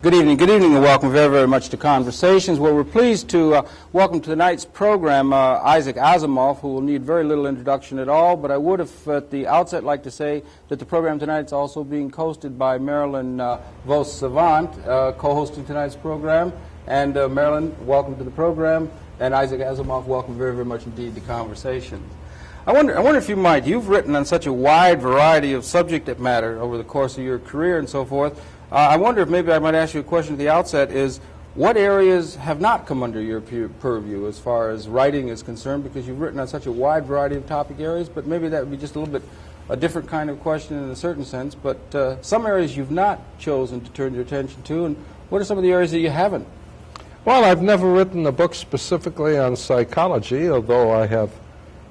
Good evening, and welcome very, very much to Conversations. Well, we're pleased to welcome to tonight's program Isaac Azimov, who will need very little introduction at all, but I would have at the outset like to say that the program tonight is also being hosted by Marilyn Vos-Savant, co-hosting tonight's program. And Marilyn, welcome to the program, and Isaac Azimov, welcome very, very much indeed to Conversations. I wonder if you might, you've written on such a wide variety of subject matter over the course of your career and so forth. I wonder if maybe I might ask you a question at the outset is, what areas have not come under your purview as far as writing is concerned, because you've written on such a wide variety of topic areas, but maybe that would be just a little bit a different kind of question in a certain sense, but some areas you've not chosen to turn your attention to, and what are some of the areas that you haven't? Well, I've never written a book specifically on psychology, although I have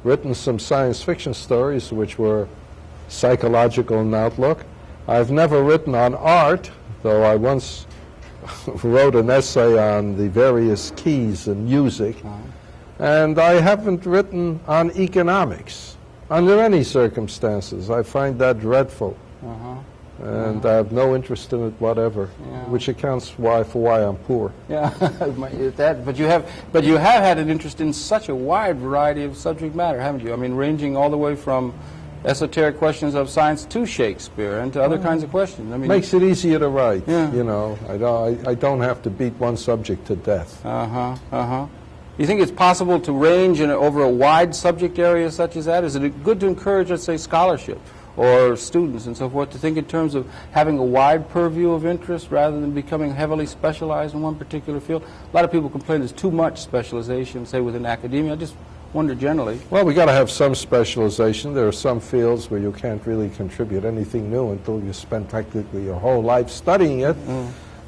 written some science fiction stories which were psychological in outlook. I've never written on art, though I once wrote an essay on the various keys in music. And I haven't written on economics under any circumstances. I find that dreadful. And I have no interest in it whatever, which accounts for why I'm poor. Yeah, but you have had an interest in such a wide variety of subject matter, haven't you? I mean, ranging all the way from esoteric questions of science to Shakespeare and to other kinds of questions. I mean, makes it easier to write. Yeah. You know, I don't have to beat one subject to death. You think it's possible to range over a wide subject area such as that? Is it good to encourage, let's say, scholarship or students and so forth to think in terms of having a wide purview of interest rather than becoming heavily specialized in one particular field? A lot of people complain there's too much specialization, say, within academia. I just wonder generally. Well, we got to have some specialization. There are some fields where you can't really contribute anything new until you spend practically your whole life studying it.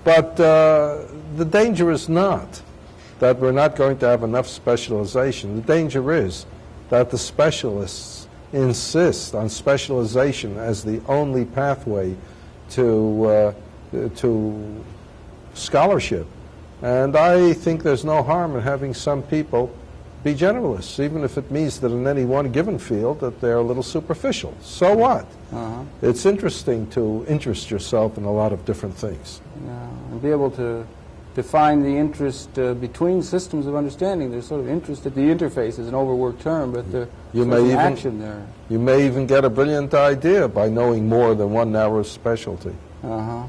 But the danger is not that we're not going to have enough specialization. The danger is that the specialists insist on specialization as the only pathway to scholarship. And I think there's no harm in having some people be generalists, even if it means that in any one given field that they're a little superficial. So what? It's interesting to interest yourself in a lot of different things. And be able to define the interest between systems of understanding. There's sort of interest at the interface is an overworked term, but there's action there. You may even get a brilliant idea by knowing more than one narrow specialty. Yeah.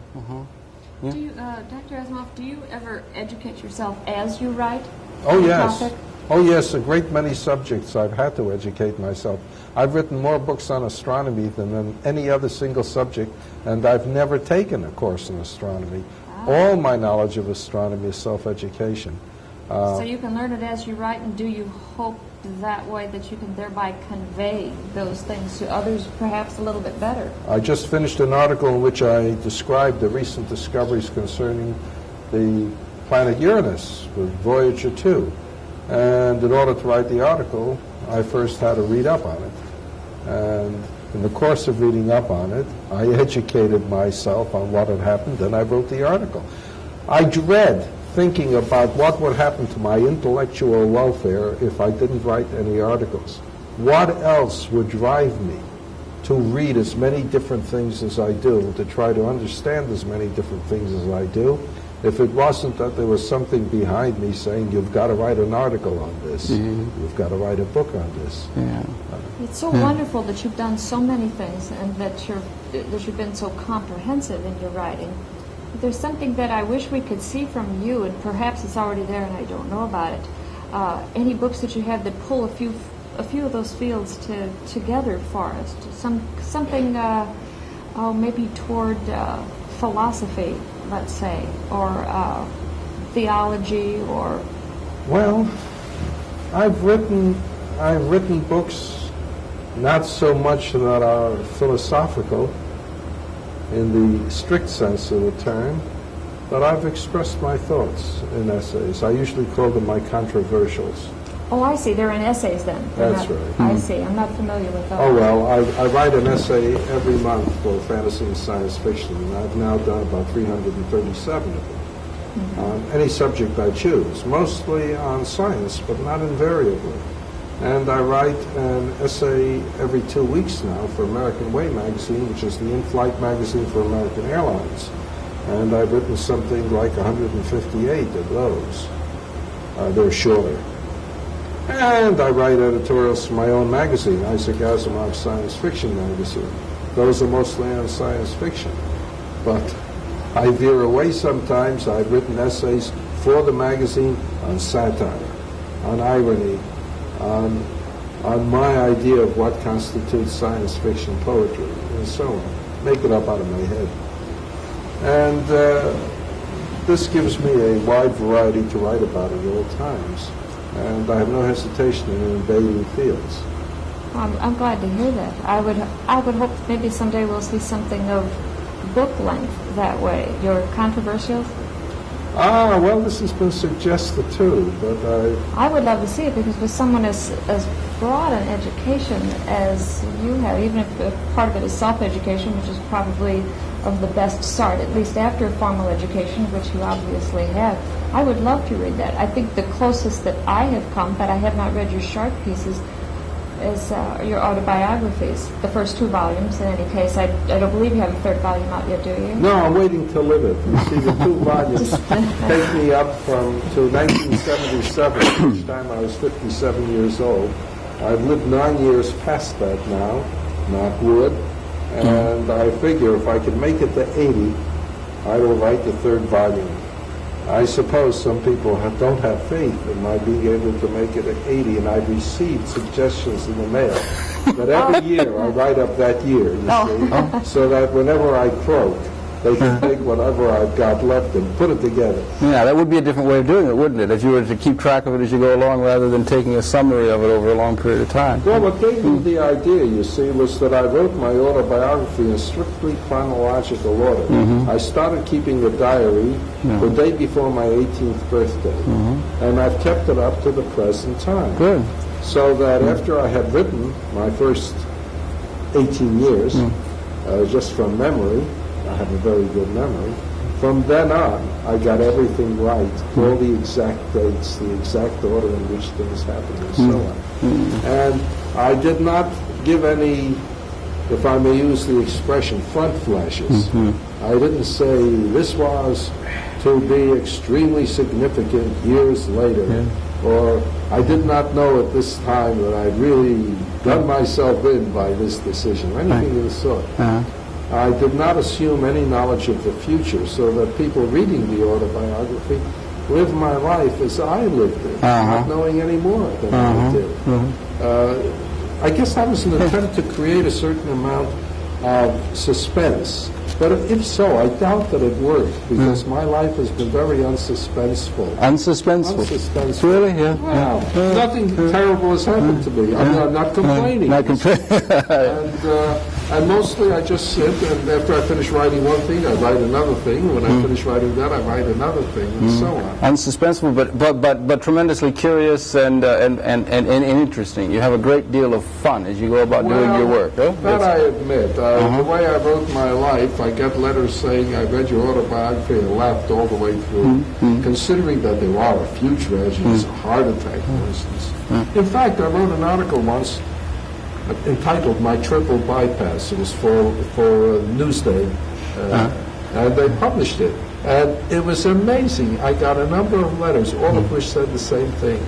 Do you, Dr. Asimov, do you ever educate yourself as you write? Oh, yes. Topic? Oh, yes, a great many subjects I've had to educate myself. I've written more books on astronomy than any other single subject, and I've never taken a course in astronomy. All my knowledge of astronomy is self-education. So you can learn it as you write, and do you hope that way that you can thereby convey those things to others perhaps a little bit better? I just finished an article in which I described the recent discoveries concerning the planet Uranus with Voyager 2. And in order to write the article, I first had to read up on it. And in the course of reading up on it, I educated myself on what had happened, and I wrote the article. I dread thinking about what would happen to my intellectual welfare if I didn't write any articles. What else would drive me to read as many different things as I do, to try to understand as many different things as I do, if it wasn't that there was something behind me saying, you've got to write an article on this, you've got to write a book on this. It's so wonderful that you've done so many things and that you've been so comprehensive in your writing. But there's something that I wish we could see from you, and perhaps it's already there and I don't know about it. Any books that you have that pull a few of those fields together for us, something maybe toward philosophy, let's say, or theology, or... Well, I've written books not so much that are philosophical in the strict sense of the term, but I've expressed my thoughts in essays. I usually call them my controversials. Oh, I see. They're in essays then. That's right. I see. I'm not familiar with those. Oh, well, I write an essay every month for fantasy and science fiction, and I've now done about 337 of them. On any subject I choose, mostly on science, but not invariably. And I write an essay every 2 weeks now for American Way magazine, which is the in-flight magazine for American Airlines. and I've written something like 158 of those. They're shorter. And I write editorials for my own magazine, Isaac Asimov Science Fiction Magazine. Those are mostly on science fiction. But I veer away sometimes. I've written essays for the magazine on satire, on irony, on my idea of what constitutes science fiction poetry, and so on. Make it up out of my head. And this gives me a wide variety to write about at all times. And I have no hesitation in invading fields. I'm glad to hear that. I would hope maybe someday we'll see something of book length that way. Your controversials? Well, this has been suggested too, but I would love to see it, because with someone as broad an education as you have, even if part of it is self-education, which is probably of the best sort, at least after formal education, which you obviously have, I would love to read that. I think the closest that I have come, but I have not read your short pieces, is your autobiographies, the first 2 volumes. In any case, I don't believe you have a 3rd volume out yet, do you? No, I'm waiting to live it. You see, the 2 volumes take me up to 1977, each time I was 57 years old. I've lived 9 years past that now, knock wood, and I figure if I can make it to 80, I will write the 3rd volume. I suppose some people don't have faith in my being able to make it at 80, and I've received suggestions in the mail that every year I write up that year, you see, so that whenever I croak, they can take whatever I've got left and put it together. Yeah, that would be a different way of doing it, wouldn't it? If you were to keep track of it as you go along rather than taking a summary of it over a long period of time. Well, what gave me the idea, you see, was that I wrote my autobiography in strictly chronological order. I started keeping a diary the day before my 18th birthday, and I've kept it up to the present time. Good. So that after I had written my first 18 years, just from memory, I have a very good memory. From then on, I got everything right, all the exact dates, the exact order in which things happened, and so on. And I did not give any, if I may use the expression, front flashes. I didn't say this was to be extremely significant years later, or I did not know at this time that I'd really done myself in by this decision, or anything of the sort. I did not assume any knowledge of the future, so that people reading the autobiography live my life as I lived it, not knowing any more than I did. I guess that was an attempt to create a certain amount of suspense. But if so, I doubt that it worked, because my life has been very unsuspenseful. Unsuspenseful? Unsuspenseful. Really? Yeah. Wow. Nothing terrible has happened to me. I'm not complaining. Not complaining. And mostly I just sit, and after I finish writing one thing, I write another thing. When I finish writing that, I write another thing, and so on. Unsuspenseful, but tremendously curious and interesting. You have a great deal of fun as you go about doing your work. Huh? That I admit. The way I wrote my life, I get letters saying I read your autobiography and laughed all the way through, considering that there are a few tragedies, a heart attack, for instance. In fact, I wrote an article once entitled "My Triple Bypass." It was for Newsday, and they published it. And it was amazing. I got a number of letters, all of which said the same thing.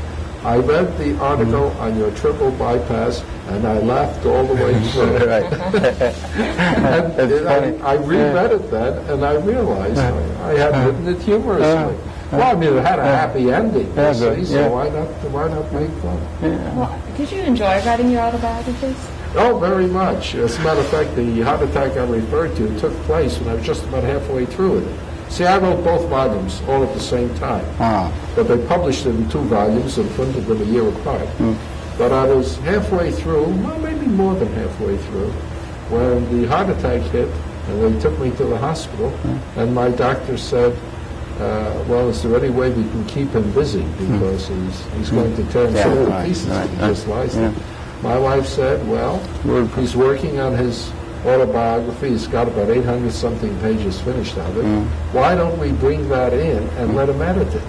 I read the article on your triple bypass, and I laughed all the way through. And I reread it then, and I realized I had written it humorously. Well, I mean, it had a happy ending, you see, so why not make fun? Well, did you enjoy writing your autobiographies? Oh, very much. As a matter of fact, the heart attack I referred to took place when I was just about halfway through it. See, I wrote both volumes all at the same time, but they published it in 2 volumes and printed them a year apart. But I was halfway through, well, maybe more than halfway through, when the heart attack hit, and they took me to the hospital, and my doctor said, well, is there any way we can keep him busy, because he's going to turn so to pieces if he just lies there. My wife said, well, he's working on his autobiography. It's got about 800-something pages finished of it. Why don't we bring that in and let him edit it?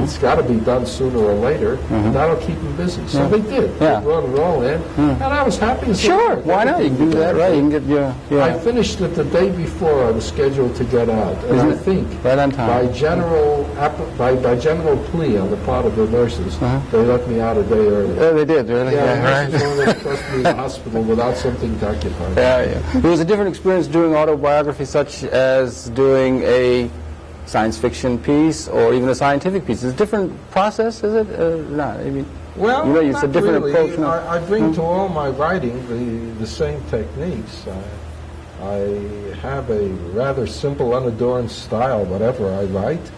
It's got to be done sooner or later, and that'll keep him busy. So they did. They brought it all in, and I was happy. Sure, why not? You can do that, right? You can get your... I finished it the day before I was scheduled to get out, and I think right on time. by general plea on the part of the nurses, they let me out a day early. Oh, they did, really? Yeah, right. They trust me in the hospital without something to occupy. It was a different experience doing autobiography, such as doing a science fiction piece or even a scientific piece. It's a different process, is it? Not. I mean, well, you know, it's not a different really. approach. I bring to all my writing the same techniques. I have a rather simple, unadorned style, whatever I write,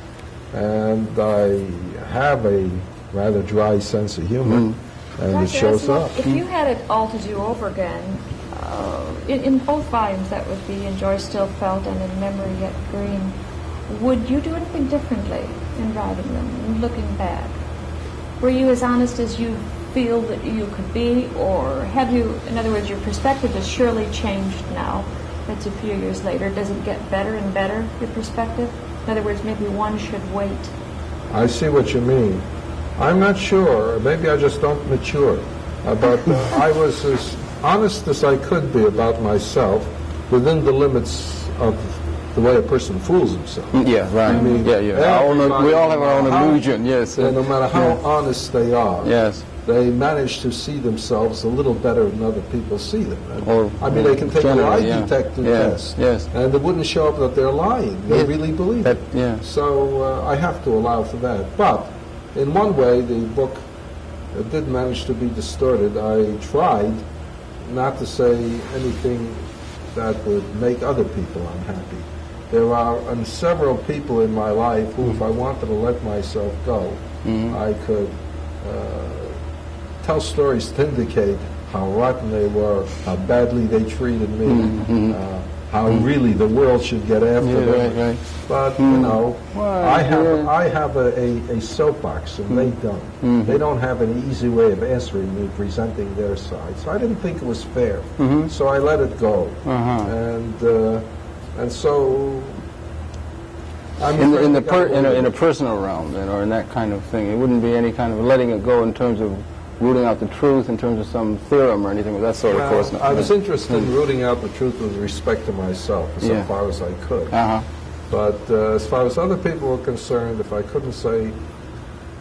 and I have a rather dry sense of humor, and it shows up. If you had it all to do over again, in both volumes, that would be In Joy Still Felt and In Memory Yet Green, would you do anything differently in writing them, and looking back? Were you as honest as you feel that you could be, or have you, in other words, your perspective has surely changed now? It's a few years later. Does it get better and better, your perspective? In other words, maybe one should wait. I see what you mean. I'm not sure. Maybe I just don't mature. But I was as honest as I could be about myself within the limits of the way a person fools himself. Yeah, right. I mean, we all have our own illusion, yes. No matter how honest they are, yes, they manage to see themselves a little better than other people see them. Or, they can take a lie detector test, and it wouldn't show up that they're lying. They really believe it. So I have to allow for that. But in one way, the book did manage to be distorted. I tried not to say anything that would make other people unhappy. There are several people in my life who, if I wanted to let myself go, I could tell stories to indicate how rotten they were, how badly they treated me, how really the world should get after them. Right. But, you know, I have a soapbox, and they don't. They don't have an easy way of answering me, presenting their side. So I didn't think it was fair. So I let it go. And so... in a personal realm, or in that kind of thing, it wouldn't be any kind of letting it go in terms of rooting out the truth in terms of some theorem or anything of that sort, of course. I was interested in rooting out the truth with respect to myself, so far as I could. But as far as other people were concerned, if I couldn't say,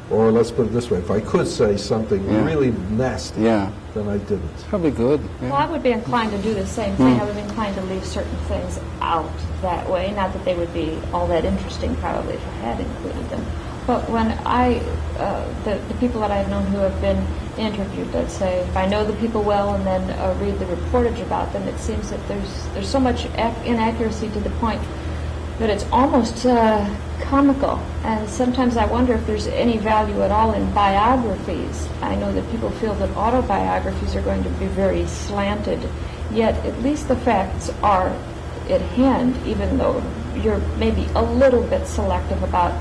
or let's put it this way, if I could say something really nasty, then I didn't. Probably good. Well, I would be inclined to do the same thing. I would be inclined to leave certain things out that way. Not that they would be all that interesting, probably, if I had included them. But when the people that I've known who have been interviewed, let's say, if I know the people well and then read the reportage about them, it seems that there's so much inaccuracy to the point that it's almost comical. And sometimes I wonder if there's any value at all in biographies. I know that people feel that autobiographies are going to be very slanted, yet at least the facts are at hand, even though you're maybe a little bit selective about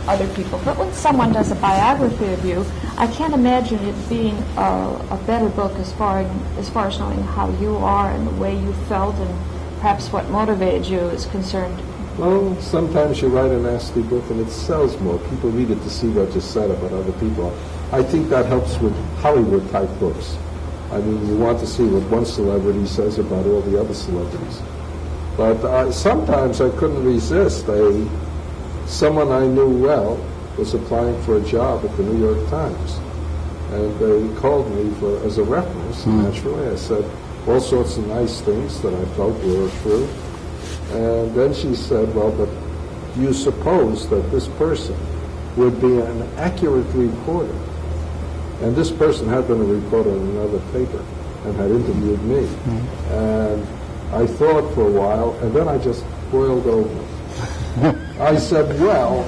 other people. But when someone does a biography of you, I can't imagine it being a better book as far as knowing how you are and the way you felt and perhaps what motivated you is concerned. Well, sometimes you write a nasty book and it sells more. People read it to see what you said about other people. I think that helps with Hollywood-type books. I mean, you want to see what one celebrity says about all the other celebrities. But sometimes I couldn't resist. Someone I knew well was applying for a job at the New York Times. And they called me as a reference, naturally. I said all sorts of nice things that I felt were true. And then she said, well, but do you suppose that this person would be an accurate reporter? And this person had been a reporter in another paper and had interviewed me. And I thought for a while, and then I just boiled over. I said, well,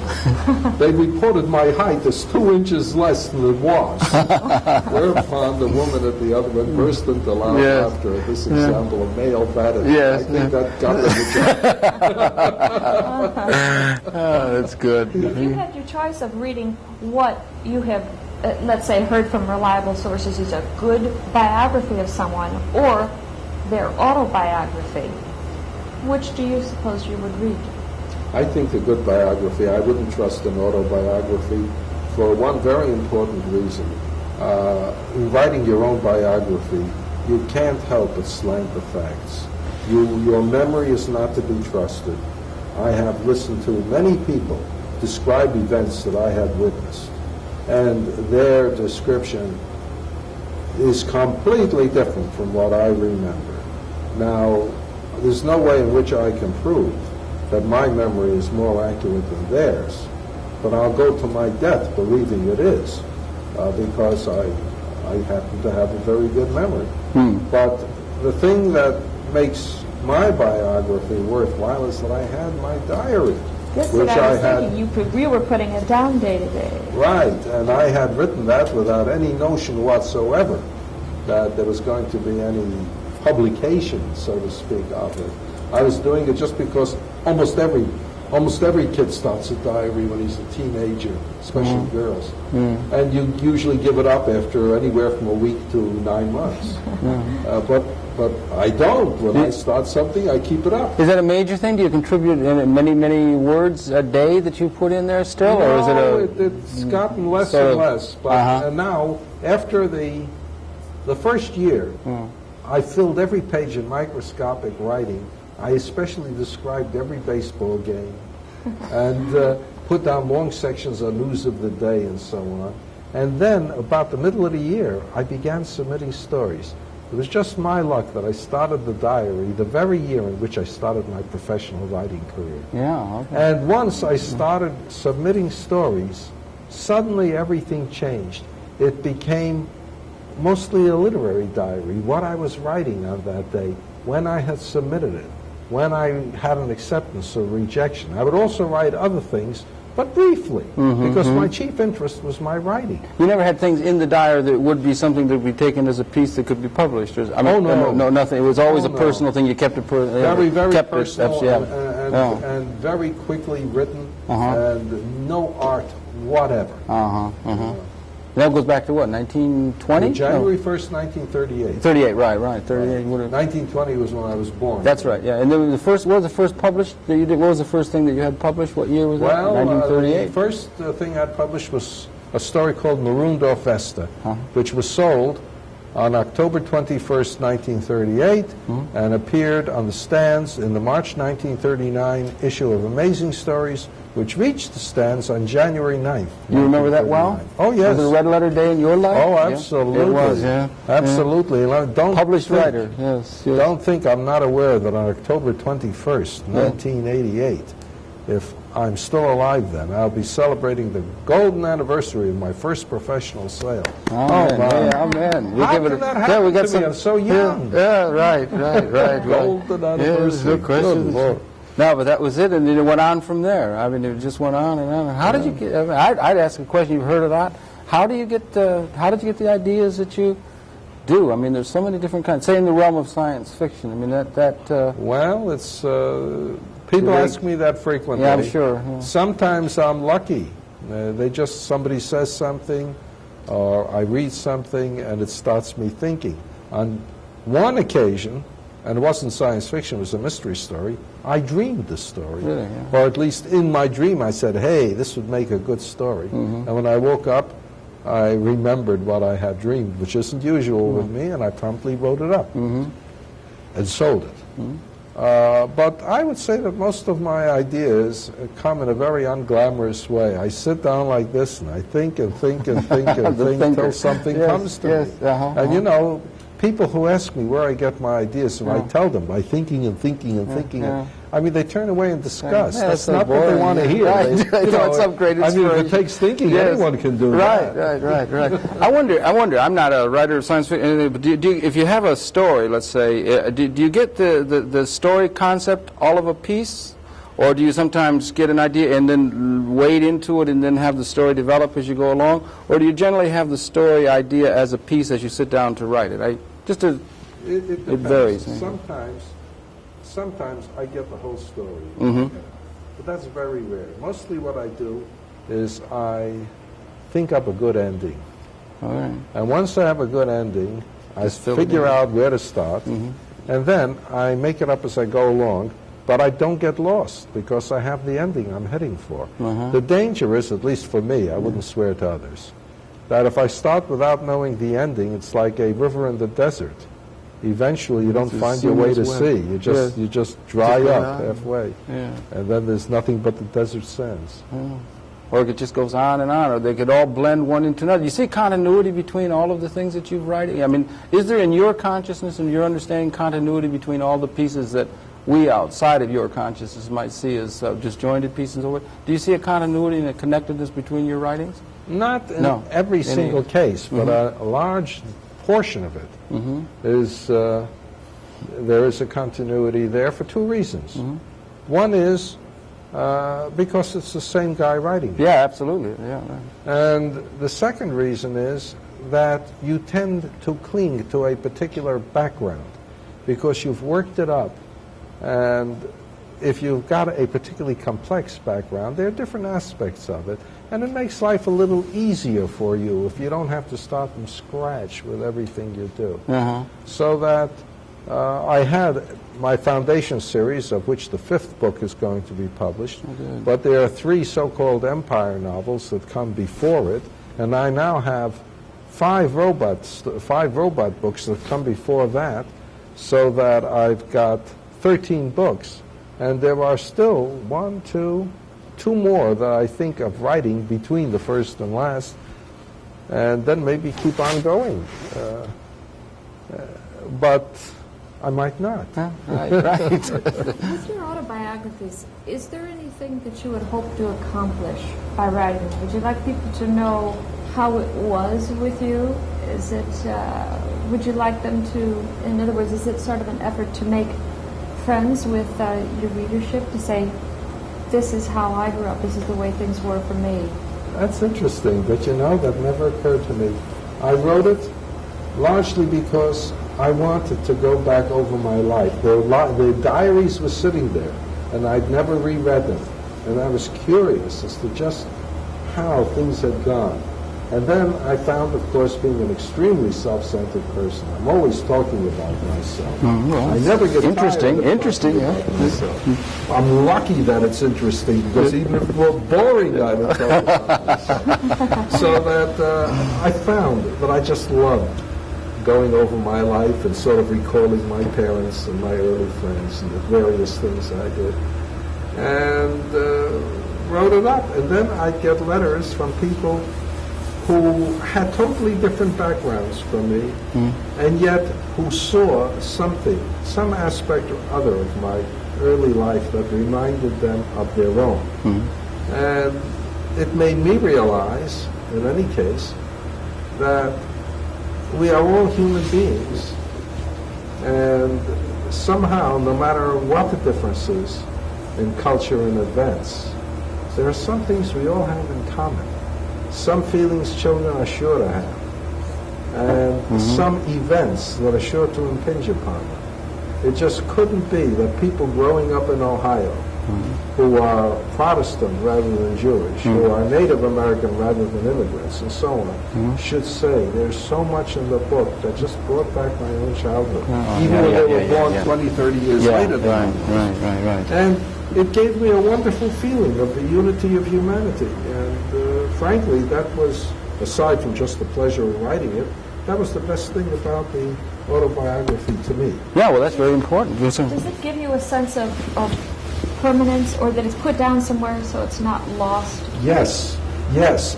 they reported my height as 2 inches less than it was. Whereupon the woman at the other end burst into loud laughter at this example of male vanity. I think that got them the job. That's good. If you had your choice of reading what you have, let's say, heard from reliable sources is a good biography of someone, or their autobiography, which do you suppose you would read? I think a good biography, I wouldn't trust an autobiography for one very important reason. In writing your own biography, you can't help but slant the facts. Your memory is not to be trusted. I have listened to many people describe events that I have witnessed, and their description is completely different from what I remember. Now, there's no way in which I can prove that my memory is more accurate than theirs, but I'll go to my death believing it is, because I happen to have a very good memory. But the thing that makes my biography worthwhile is that I had my diary. That's which what I was had, thinking. You were putting it down day to day. Right, and I had written that without any notion whatsoever that there was going to be any publication, so to speak, of it. I was doing it just because almost every kid starts a diary when he's a teenager, especially girls. And you usually give it up after anywhere from a week to 9 months. But I don't. When I start something, I keep it up. Is that a major thing? Do you contribute in many words a day that you put in there still? No, or is it it's gotten less and less. But and now, after the first year, I filled every page in microscopic writing. I especially described every baseball game and put down long sections on news of the day and so on. And then, about the middle of the year, I began submitting stories. It was just my luck that I started the diary the very year in which I started my professional writing career. Yeah, okay. And once I started submitting stories, suddenly everything changed. It became mostly a literary diary, what I was writing on that day, when I had submitted it, when I had an acceptance or rejection. I would also write other things, but briefly, because my chief interest was my writing. You never had things in the diary that would be something that would be taken as a piece that could be published? Or, I mean, no, nothing. It was always a personal thing. You kept it very personal it, and very quickly written, and no art whatever. That goes back to what, 1920? January 1st, 1938. 38, right. 38. 1920 was when I was born. That's right, yeah. And then what was the first published that you did? What was the first thing that you had published? What year was that? Well, 1938? the first thing I published was a story called Marooned Off Vesta, which was sold on October 21st, 1938, and appeared on the stands in the March 1939 issue of Amazing Stories, which reached the stands on January 9th. You remember that well? Oh, yes. Was it a red letter day in your life? Oh, absolutely. It was, yeah. Absolutely. Yeah. Published writer, yes. Don't think I'm not aware that on October 21st, 1988, if I'm still alive then, I'll be celebrating the golden anniversary of my first professional sale. Oh man. Yeah, man. How can that happen to me? I'm so young. Yeah, right. Golden anniversary. No question. No, but that was it, and then it went on from there. I mean, it just went on and on. How did you get? I mean, I'd ask a question. You've heard a lot. How do you get? How did you get the ideas that you do? I mean, there's so many different kinds. Say in the realm of science fiction. I mean, Well, it's people ask me that frequently. Yeah, I'm sure. Yeah. Sometimes I'm lucky. Somebody says something, or I read something, and it starts me thinking. On one occasion, and it wasn't science fiction, it was a mystery story, I dreamed the story. Really, yeah. Or at least in my dream I said, hey, this would make a good story. And when I woke up, I remembered what I had dreamed, which isn't usual with me, and I promptly wrote it up and sold it. But I would say that most of my ideas come in a very unglamorous way. I sit down like this, and I think and think and think and think until something comes to me. And you know, people who ask me where I get my ideas, and I tell them by thinking and thinking and thinking. I mean, they turn away in disgust. That's not what they want to hear. Right. You know, it's some great inspiration. I mean, if it takes thinking, anyone can do that. Right. I wonder. I'm not a writer of science fiction, but if you have a story, let's say, do you get the story concept all of a piece, or do you sometimes get an idea and then wade into it and then have the story develop as you go along, or do you generally have the story idea as a piece as you sit down to write it? It varies. Sometimes I get the whole story, but that's very rare. Mostly what I do is I think up a good ending. All right. And once I have a good ending, I figure out where to start, And then I make it up as I go along, but I don't get lost because I have the ending I'm heading for. The danger is, at least for me, I wouldn't swear to others, that if I start without knowing the ending, it's like a river in the desert. Eventually, you don't find your way to sea. You just dry up halfway, and then there's nothing but the desert sands. Or it just goes on, or they could all blend one into another. You see continuity between all of the things that you've writing? I mean, is there in your consciousness and your understanding continuity between all the pieces that we outside of your consciousness might see as disjointed pieces? Do you see a continuity and a connectedness between your writings? Not in every single case, but a large portion of it is there is a continuity there for two reasons. One is because it's the same guy writing it. Yeah, absolutely. Yeah. And the second reason is that you tend to cling to a particular background because you've worked it up. And if you've got a particularly complex background, there are different aspects of it. And it makes life a little easier for you if you don't have to start from scratch with everything you do. So that I had my foundation series, of which the 5th book is going to be published, but there are 3 so-called Empire novels that come before it, and I now have 5 robot books that come before that, so that I've got 13 books, and there are still 2 more that I think of writing between the first and last, and then maybe keep on going. But I might not. Right. With your autobiographies, is there anything that you would hope to accomplish by writing them? Would you like people to know how it was with you? Is it, would you like them to, in other words, is it sort of an effort to make friends with your readership, to say, this is how I grew up, this is the way things were for me? That's interesting, but you know, that never occurred to me. I wrote it largely because I wanted to go back over my life. The diaries were sitting there, and I'd never reread them. And I was curious as to just how things had gone. And then I found, of course, being an extremely self-centered person, I'm always talking about myself. I never get interesting. About myself. I'm lucky that it's interesting, because even if it were boring, I would talk about myself. So that I found that I just loved going over my life and sort of recalling my parents and my early friends and the various things I did. And wrote it up. And then I'd get letters from people who had totally different backgrounds from me, and yet who saw something, some aspect or other of my early life that reminded them of their own. And it made me realize, in any case, that we are all human beings, and somehow, no matter what the difference is in culture and events, there are some things we all have in common. Some feelings children are sure to have, and some events that are sure to impinge upon them. It just couldn't be that people growing up in Ohio, who are Protestant rather than Jewish, who are Native American rather than immigrants, and so on, should say there's so much in the book that just brought back my own childhood, even when they were born 20, 30 years later. Right. And it gave me a wonderful feeling of the unity of humanity. And frankly, that was, aside from just the pleasure of writing it, that was the best thing about the autobiography to me. Yeah, well, that's very important. Does it give you a sense of permanence, or that it's put down somewhere so it's not lost? Yes,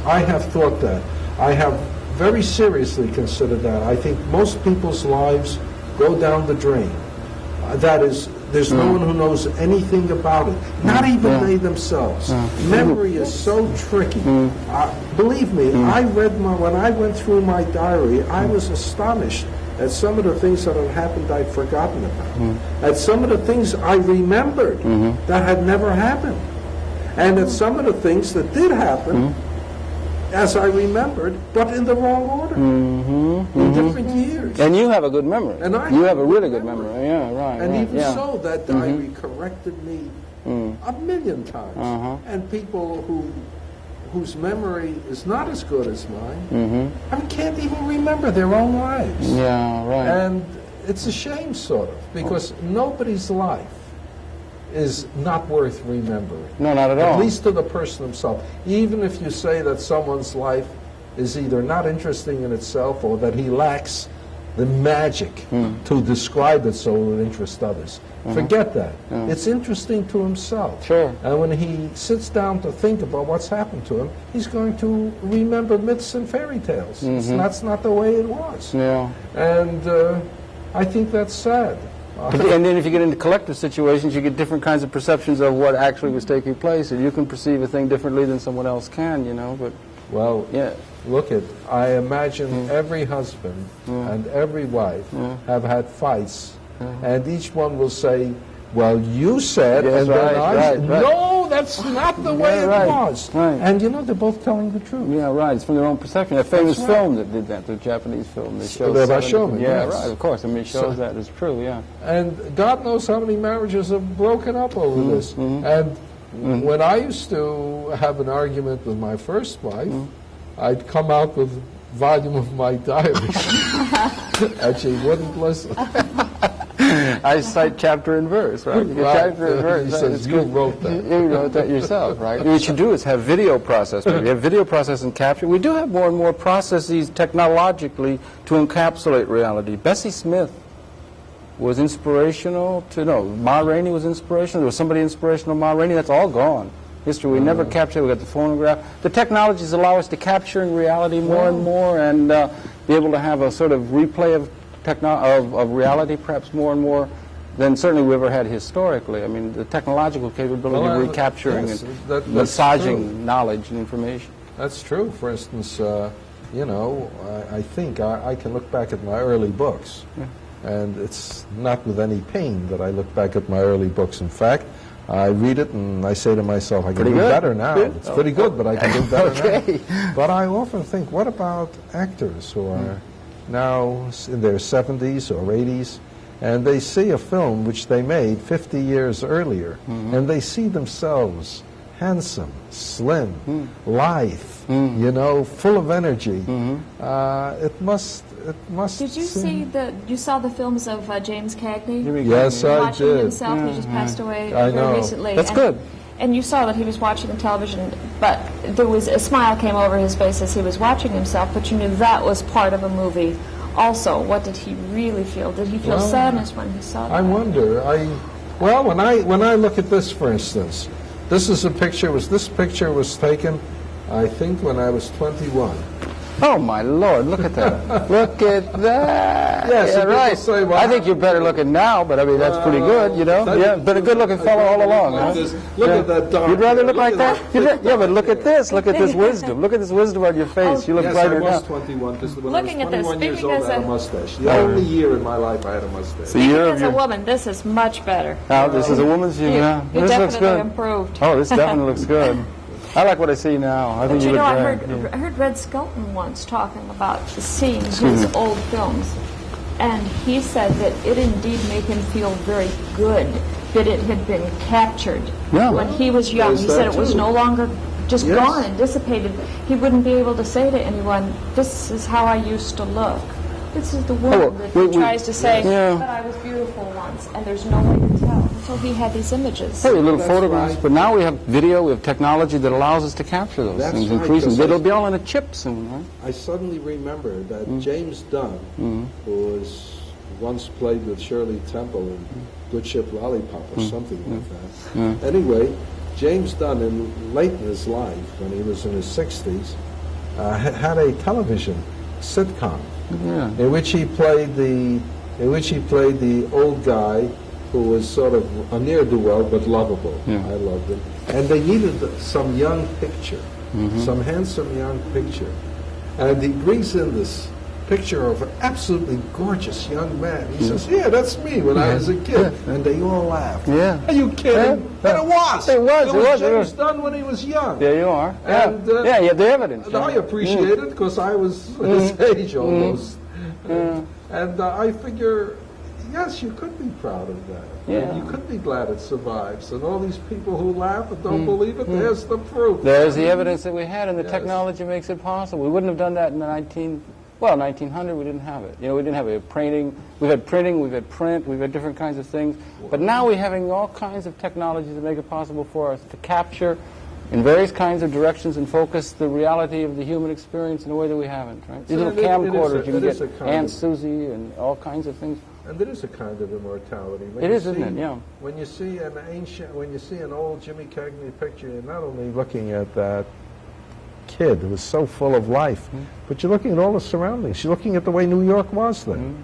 I have thought that. I have very seriously considered that. I think most people's lives go down the drain. That is, there's no one who knows anything about it, not even they themselves. Memory is so tricky. Believe me, when I went through my diary, I was astonished at some of the things that had happened I'd forgotten about, at some of the things I remembered that had never happened, and at some of the things that did happen as I remembered, but in the wrong order, in different years. And you have a good memory. And you have a really good memory. Yeah, right. And even so, that diary corrected me a million times. And people whose memory is not as good as mine, can't even remember their own lives. Yeah, right. And it's a shame, sort of, because nobody's life is not worth remembering. No, not at all. At least to the person himself. Even if you say that someone's life is either not interesting in itself or that he lacks the magic to describe it so it would interest others. Forget that. It's interesting to himself. Sure. And when he sits down to think about what's happened to him, he's going to remember myths and fairy tales. That's not the way it was. Yeah. And I think that's sad. And then if you get into collective situations, you get different kinds of perceptions of what actually was taking place, and you can perceive a thing differently than someone else can, you know, but... Well, yeah. Look at, I imagine every husband and every wife have had fights, and each one will say, well, you said, yes, and then I said, right. no, that's not the way it was. Right. And you know, they're both telling the truth. Yeah, right. It's from their own perception. That famous That's right. film that did that, the Japanese film. They show About Showman, yeah, yes. right, of course. I mean, it shows that it's true, yeah. And God knows how many marriages have broken up over this. And when I used to have an argument with my first wife, I'd come out with a volume of my diary, and she wouldn't listen. I cite chapter and verse, right? You get chapter and verse. He Right? says, It's you good. wrote that. You wrote that yourself, right? What you should do is have video processing. We have video processing capture. We do have more and more processes technologically to encapsulate reality. Bessie Smith was inspirational to, no, Ma Rainey was inspirational. There was somebody inspirational to Ma Rainey. That's all gone. History, we never capture. We got the phonograph. The technologies allow us to capture in reality more and more, and be able to have a sort of replay of reality, perhaps more and more than certainly we've ever had historically. I mean, the technological capability of recapturing and massaging knowledge and information. That's true. For instance, you know, I think I can look back at my early books, and it's not with any pain that I look back at my early books. In fact, I read it and I say to myself, I can do better now. Good. It's pretty good, but I can do better now. But I often think, what about actors who are now in their 70s or 80s, and they see a film which they made 50 years earlier, and they see themselves handsome, slim, lithe, you know, full of energy. It must. Did you see you saw the films of James Cagney? Yes, I watching did. himself, he just passed away I know. very recently. That's good. And you saw that he was watching the television, but there was a smile came over his face as he was watching himself, but you knew that was part of a movie. Also, what did he really feel? Did he feel sadness when he saw that? I wonder. Well, when I look at this, for instance, this is a picture. This picture was taken, I think, when I was 21. Oh, my Lord, look at that. Look at that. Yes, yeah, right. Say, well, I think you're better looking now, but I mean, that's pretty good, you know? Yeah, been a good-looking fellow all along. Huh? Look at that dark. You'd rather look like that? Yeah, but look at this. Look at this wisdom. Look at this wisdom on your face. You look brighter now. Yes, I was 21, because when Looking I was 21 years old, I had a mustache. The only year in my life I had a mustache. Speaking as a woman, this is much better. Now, this is a woman's view now. You This looks definitely good. improved. Oh, this definitely looks good. I like what I see now. I think But you know, I great. heard Red Skelton once talking about seeing his old films, and he said that it indeed made him feel very good that it had been captured when he was young. He said it was no longer just gone and dissipated. He wouldn't be able to say to anyone, "This is how I used to look." This is the woman that he tries to say, but I was beautiful once, and there's no way to tell. So he had these images. Hey, little photographs, but now we have video, we have technology that allows us to capture those things increasingly. It'll be all in a chip soon, right? I suddenly remember that James Dunn, who was once played with Shirley Temple in Good Ship Lollipop or something like that. Anyway, James Dunn, late in his life, when he was in his 60s, had a television sitcom in which he played the old guy who was sort of a ne'er-do-well but lovable. I loved him. And they needed some young picture, some handsome young picture. And he brings in this picture of an absolutely gorgeous young man. He says, "Yeah, that's me when I was a kid." And they all laughed. Yeah. Are you kidding? And it was. It was James Dunn when he was young. There you are. And, you have the evidence. And I appreciate it because I was his age almost. And I figure, yes, you could be proud of that. And you could be glad it survives. And all these people who laugh and don't believe it, there's the proof. There's the evidence that we had, and the technology makes it possible. We wouldn't have done that in the Well, 1900 we didn't have it. You know, we didn't have a printing. We've had printing, we've had print, we've had different kinds of things. But now we're having all kinds of technologies that make it possible for us to capture in various kinds of directions and focus the reality of the human experience in a way that we haven't, right? These little camcorders, you can get Aunt Susie and all kinds of things. And it is a kind of immortality. It is, isn't it? Yeah. When you see an old Jimmy Cagney picture, you're not only looking at that kid who was so full of life, but you're looking at all the surroundings. You're looking at the way New York was then.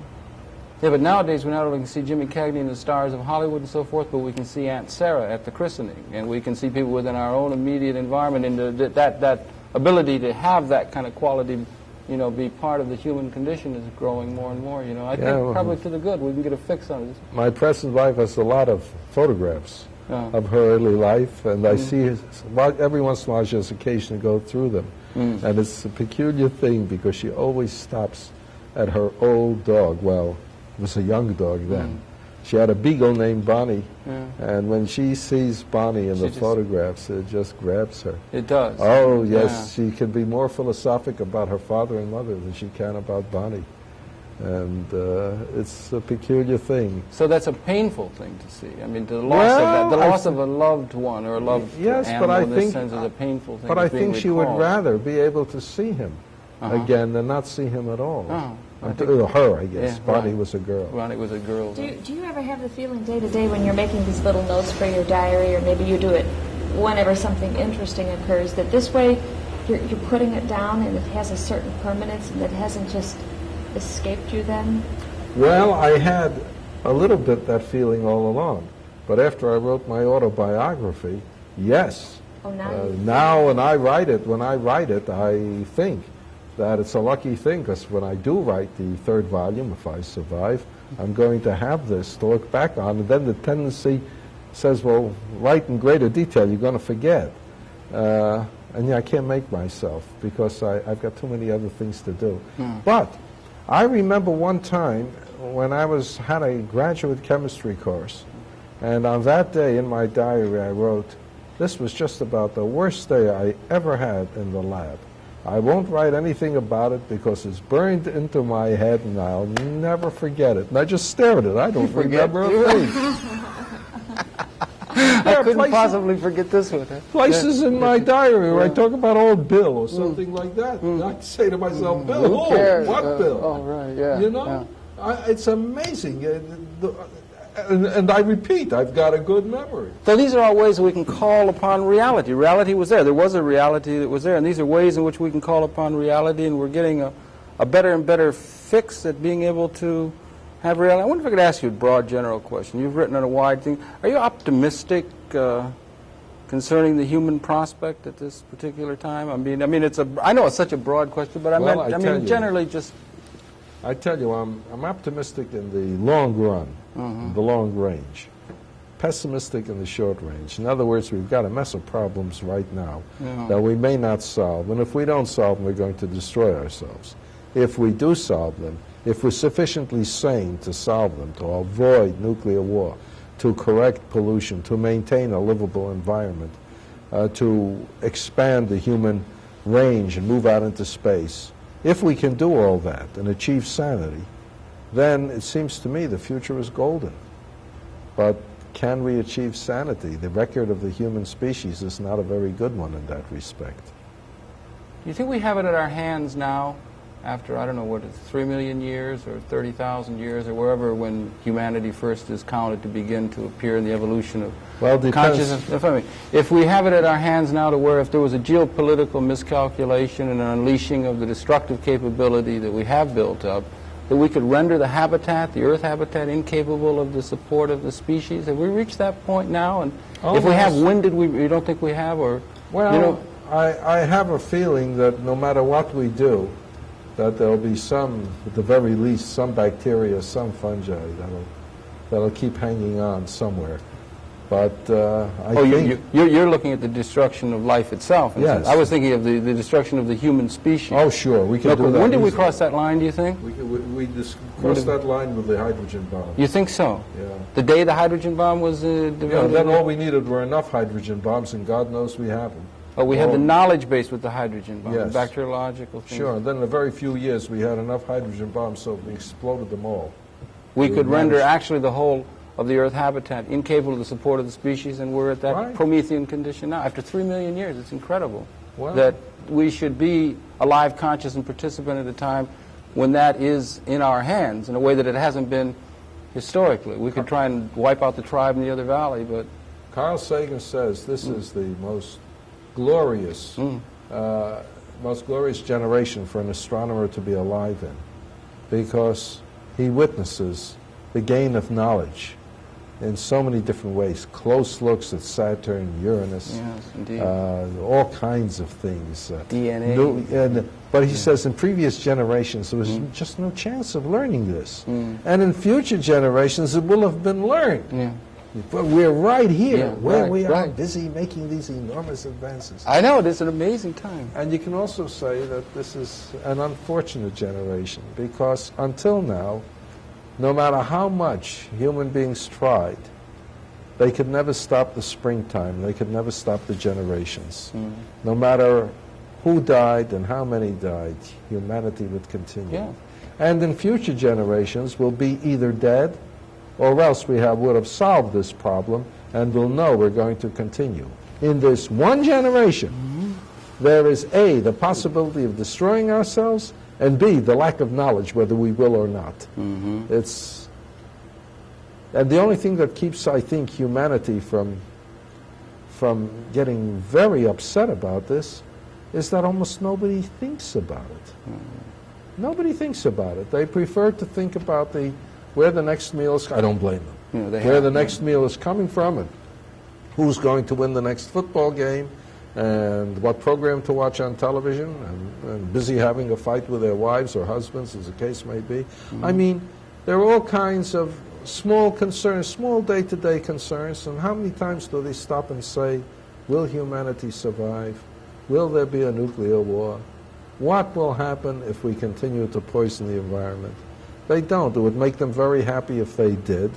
Yeah, but nowadays we not only can see Jimmy Cagney and the stars of Hollywood and so forth, but we can see Aunt Sarah at the christening, and we can see people within our own immediate environment, and that ability to have that kind of quality, you know, be part of the human condition is growing more and more, you know. I think probably to the good. We can get a fix on it. My present wife has a lot of photographs of her early life, and I see every once in a while she has occasion to go through them. And it's a peculiar thing because she always stops at her old dog. Well, it was a young dog then. She had a beagle named Bonnie, and when she sees Bonnie in the photographs, it just grabs her. It does. Oh, yes, she can be more philosophic about her father and mother than she can about Bonnie. And it's a peculiar thing. So that's a painful thing to see. I mean, the loss of a loved one or a loved animal in this sense is a painful thing. But I think she would rather be able to see him again than not see him at all. Her, I guess. Bonnie was a girl. Bonnie was a girl. Do you ever have the feeling day to day when you're making these little notes for your diary, or maybe you do it whenever something interesting occurs, that this way you're putting it down and it has a certain permanence and it hasn't just escaped you then? Well, I had a little bit that feeling all along. But after I wrote my autobiography, yes. Oh, now when I write it, I think that it's a lucky thing, because when I do write the third volume, if I survive, I'm going to have this to look back on, and then the tendency says, well, write in greater detail, you're going to forget. And yeah, I can't make myself, because I've got too many other things to do. But I remember one time when I had a graduate chemistry course, and on that day in my diary I wrote, this was just about the worst day I ever had in the lab. I won't write anything about it because it's burned into my head and I'll never forget it. And I just stare at it. I don't remember a thing. I couldn't possibly forget this one. Places in my diary where I talk about old Bill or something like that. And I say to myself, Bill, what Bill? Oh, right, yeah. You know? Yeah. It's amazing. And I repeat, I've got a good memory. So these are all ways that we can call upon reality. Reality was there. There was a reality that was there. And these are ways in which we can call upon reality, and we're getting a better and better fix at being able to have reality. I wonder if I could ask you a broad general question. You've written on a wide thing. Are you optimistic concerning the human prospect at this particular time? I mean, I know it's such a broad question, but I mean, generally just... I tell you, I'm optimistic in the long run, the long range, pessimistic in the short range. In other words, we've got a mess of problems right now that we may not solve, and if we don't solve them, we're going to destroy ourselves. If we do solve them, if we're sufficiently sane to solve them, to avoid nuclear war, to correct pollution, to maintain a livable environment, to expand the human range and move out into space, if we can do all that and achieve sanity, then it seems to me the future is golden. But can we achieve sanity? The record of the human species is not a very good one in that respect. Do you think we have it at our hands now, after, I don't know, what, 3 million years or 30,000 years or wherever, when humanity first is counted to begin to appear in the evolution of consciousness? If we have it at our hands now to where if there was a geopolitical miscalculation and an unleashing of the destructive capability that we have built up, that we could render the habitat, the Earth habitat, incapable of the support of the species? Have we reached that point now? And if we have, when did we? You don't think we have? Or well, you know, I have a feeling that no matter what we do, that there'll be some, at the very least, some bacteria, some fungi that'll keep hanging on somewhere. But I think... You're looking at the destruction of life itself. Yes. I was thinking of the destruction of the human species. Oh, sure. We can do that. When did we cross that line, do you think? We crossed that line with the hydrogen bomb. You think so? Yeah. The day the hydrogen bomb was developed? Yeah, then all we needed were enough hydrogen bombs, and God knows we have them. Oh, we had the knowledge base with the hydrogen bomb, Yes. bacteriological things. Sure, and then in a very few years we had enough hydrogen bombs so we exploded them all. We could render managed- actually the whole of the Earth habitat incapable of the support of the species, and we're at that Right. Promethean condition now. After 3 million years, it's incredible Well- that we should be alive, conscious, and participant at a time when that is in our hands in a way that it hasn't been historically. We could try and wipe out the tribe in the other valley, but Carl Sagan says this is the most glorious, generation for an astronomer to be alive in, because he witnesses the gain of knowledge in so many different ways. Close looks at Saturn, Uranus, yes, indeed. all kinds of things. DNA. But he says in previous generations there was just no chance of learning this. And in future generations it will have been learned. Yeah. But we're right here, Yeah, where right, we are right. busy making these enormous advances. I know, it's an amazing time. And you can also say that this is an unfortunate generation, because until now, no matter how much human beings tried, they could never stop the springtime. They could never stop the generations. No matter who died and how many died, humanity would continue. Yeah. And in future generations, we'll be either dead, or else we would have solved this problem, and we'll know we're going to continue. In this one generation, there is A, the possibility of destroying ourselves, and B, the lack of knowledge, whether we will or not. And the only thing that keeps, I think, humanity from getting very upset about this is that almost nobody thinks about it. Nobody thinks about it. They prefer to think about where the next meal is. I don't blame them. Yeah, where the next meal is coming from, and who's going to win the next football game, and what program to watch on television, and busy having a fight with their wives or husbands, as the case may be. I mean, there are all kinds of small concerns, small day-to-day concerns, and how many times do they stop and say, will humanity survive? Will there be a nuclear war? What will happen if we continue to poison the environment? They don't. It would make them very happy if they did.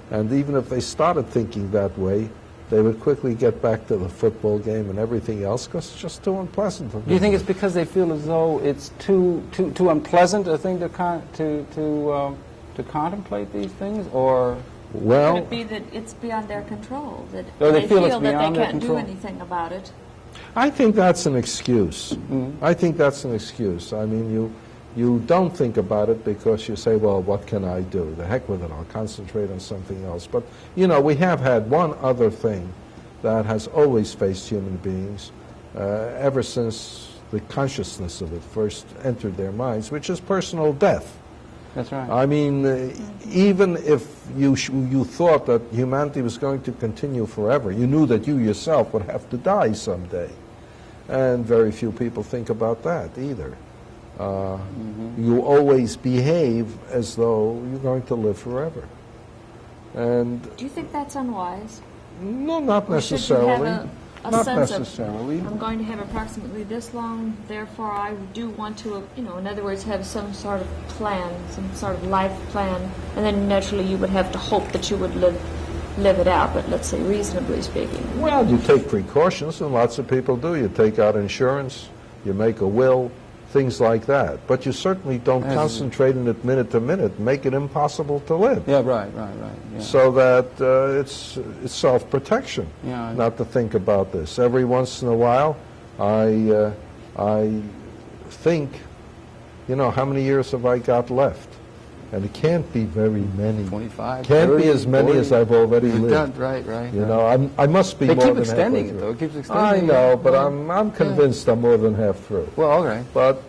And even if they started thinking that way, they would quickly get back to the football game and everything else, because it's just too unpleasant. Do you think it's because they feel as though it's too unpleasant a thing to contemplate these things, or? Well, Could it be that it's beyond their control, that Or they feel it's that beyond they their can't do control? anything about it? I think that's an excuse. I think that's an excuse. I mean, you don't think about it because you say, well, what can I do? The heck with it, I'll concentrate on something else. But, you know, we have had one other thing that has always faced human beings ever since the consciousness of it first entered their minds, which is personal death. That's right. I mean, even if you thought that humanity was going to continue forever, you knew that you yourself would have to die someday. And very few people think about that either. You always behave as though you're going to live forever. And Do you think that's unwise? no, not Or should you necessarily. have a Not sense necessarily. of, I'm going to have approximately this long, therefore I do want to, you know, in other words, have some sort of plan, some sort of life plan, and then naturally you would have to hope that you would live it out, but let's say reasonably speaking. Well, you take precautions, and lots of people do. You take out insurance, you make a will, things like that. But you certainly don't concentrate on it minute to minute, make it impossible to live. Yeah, right. Yeah. So that it's self-protection, Yeah, not to think about this. Every once in a while, I think, you know, how many years have I got left? And it can't be very many. 25, Can't 30, be as many 40. as I've already lived. Right. You know, I must be They more keep than extending halfway it, through. though. It keeps extending I it. know, but Yeah. I'm convinced I'm more than half through. Well, okay. But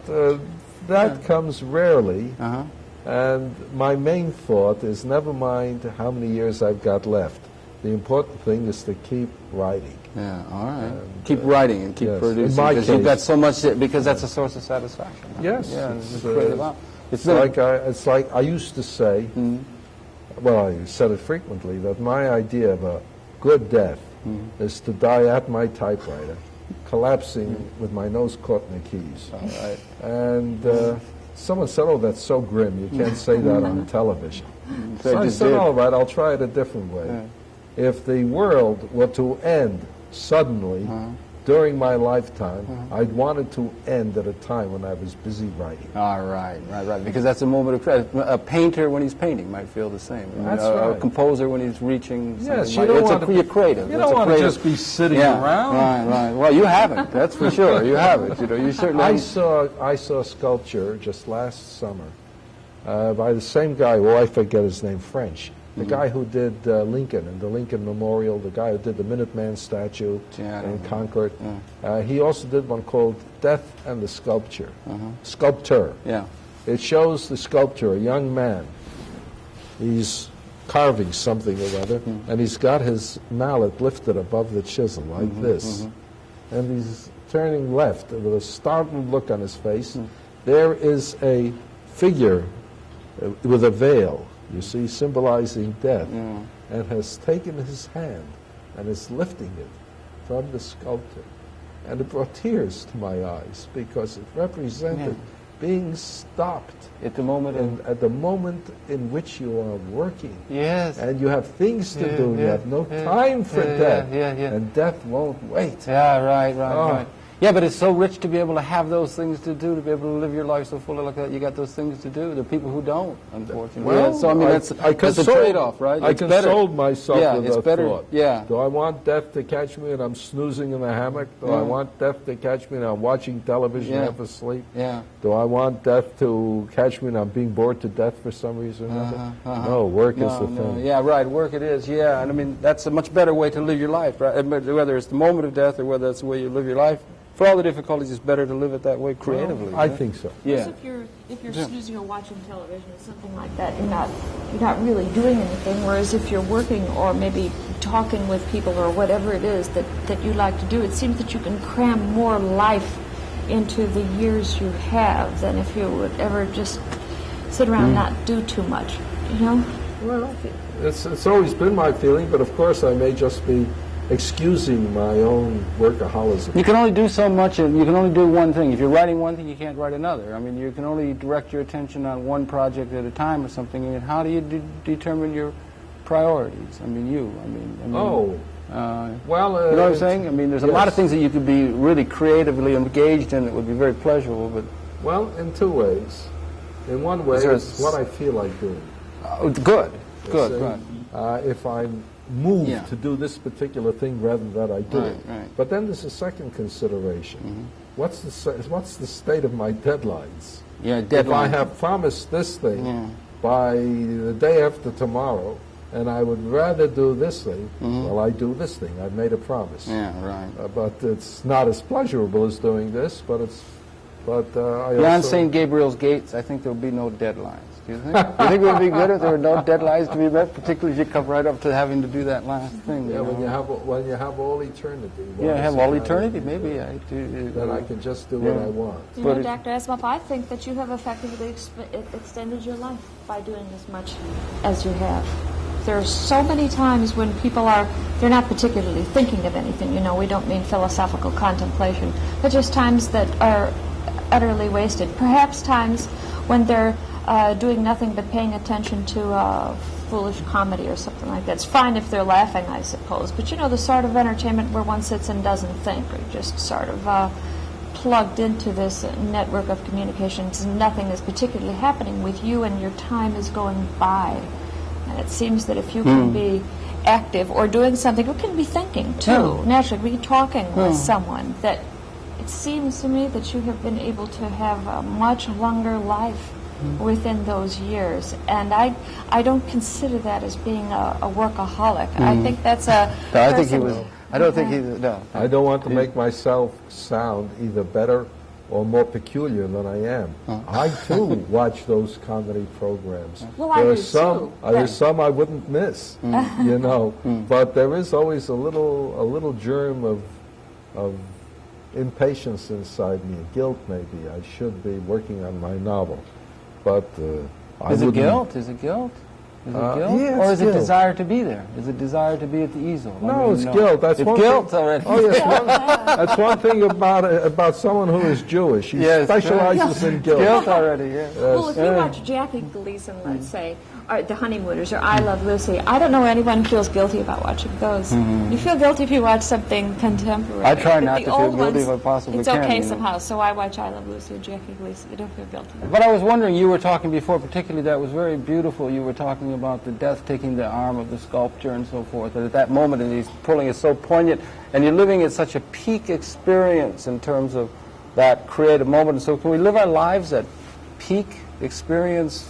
that comes rarely, Uh-huh. and my main thought is never mind how many years I've got left. The important thing is to keep writing. Yeah, all right. Keep writing and keep yes. producing. In my because you've got case- so much, because that's a source of satisfaction. Yes, Yeah, it's, it's creative. it's like I used to say, well, I said it frequently, that my idea of a good death is to die at my typewriter, collapsing with my nose caught in the keys. All right. And someone said, oh, that's so grim, you can't say that on television. So So I just said, did. all right, I'll try it a different way. Yeah. If the world were to end suddenly during my lifetime, I'd wanted to end at a time when I was busy writing. All right, right. Because that's a moment of a painter when he's painting might feel the same. That's a right. composer when he's reaching. Yes, you don't want to be creative. You don't want to just be sitting around. Right. Well, you haven't. That's for sure. You haven't. You certainly. I saw sculpture just last summer by the same guy. Well, I forget his name. French. The guy who did Lincoln and the Lincoln Memorial, the guy who did the Minuteman statue in Concord. He also did one called Death and the Sculpture. Sculptor. Yeah. It shows the sculptor, a young man. He's carving something or other, and he's got his mallet lifted above the chisel like this. And he's turning left with a startled look on his face. There is a figure with a veil, you see, symbolizing death, and has taken his hand and is lifting it from the sculptor. And it brought tears to my eyes because it represented being stopped at the moment at the moment in which you are working. Yes. And you have things to do. You have no time for death. And death won't wait. Yeah, right. Yeah, but it's so rich to be able to have those things to do, to be able to live your life so fully like that. You got those things to do. There are people who don't, unfortunately. Well, so I mean, that's a trade-off, right? I consoled myself with a thought. Yeah. Do I want death to catch me and I'm snoozing in the hammock? Do I want death to catch me and I'm watching television half asleep? Yeah. Do I want death to catch me and I'm being bored to death for some reason or another? No, work is the thing. Yeah, right. Work it is. Yeah, and I mean that's a much better way to live your life, right? Whether it's the moment of death or whether it's the way you live your life. For all the difficulties, it's better to live it that way creatively. Well, I think so. Yeah. If you're snoozing or watching television or something like that, you're not really doing anything. Whereas if you're working or maybe talking with people or whatever it is that you like to do, it seems that you can cram more life into the years you have than if you would ever just sit around and not do too much. You know. Well, it's always been my feeling, but of course I may just be excusing my own workaholism. You can only do so much, and you can only do one thing. If you're writing one thing, you can't write another. I mean, you can only direct your attention on one project at a time or something. I mean, how do you determine your priorities? I mean, well, you know what I'm saying? I mean, there's a lot of things that you could be really creatively engaged in that would be very pleasurable, but... Well, in two ways. In one way, it's what I feel like doing. Good. If I'm moved to do this particular thing rather than I do it. Right. But then there's a second consideration. What's the state of my deadlines? Yeah, deadlines. If I have promised this thing by the day after tomorrow, and I would rather do this thing, well, I do this thing. I've made a promise. Yeah, right. But it's not as pleasurable as doing this, but it's... Beyond St. Gabriel's gates, I think there will be no deadlines. Do you think? Do you think it would be good if there were no deadlines to be met, particularly if you come right up to having to do that last thing? Yeah, when you have all eternity. Have all eternity, maybe. Then I can just do what I want. You know, Dr. Asimov, I think that you have effectively extended your life by doing as much as you have. There are so many times when people they're not particularly thinking of anything. You know, we don't mean philosophical contemplation, but just times that are utterly wasted. Perhaps times when they're doing nothing but paying attention to foolish comedy or something like that. It's fine if they're laughing, I suppose, but you know, the sort of entertainment where one sits and doesn't think, or just sort of plugged into this network of communications, nothing is particularly happening with you and your time is going by. And it seems that if you can be active or doing something, or can be thinking too, naturally, be talking with someone, that it seems to me that you have been able to have a much longer life within those years, and I don't consider that as being a workaholic. I think that's a... No, I think he was... I don't think he... No. I don't want to make myself sound either better or more peculiar than I am. I too watch those comedy programs. Well, I do too. There's some I wouldn't miss, you know. But there is always a little germ of impatience inside me, guilt maybe. I should be working on my novel. But Is it guilt? Is it guilt? Yeah, or is guilt. it desire to be there? Is it desire to be at the easel? No, it's guilt. That's it's one guilt thing. already. Oh, yes. That's one thing about someone who is Jewish. He specializes in guilt. Guilt already, Well, if you watch Jackie Gleason, let's say, The Honeymooners, or I Love Lucy. I don't know anyone who feels guilty about watching those. You feel guilty if you watch something contemporary. I try not The to feel old guilty ones, if I possibly it's can. okay you know. somehow. So I watch I Love Lucy and Jackie Gleason. I don't feel guilty. But I was wondering, you were talking before, particularly that was very beautiful. You were talking about the death taking the arm of the sculptor and so forth. And at that moment, and he's pulling, is so poignant. And you're living at such a peak experience in terms of that creative moment. And so can we live our lives at peak experience,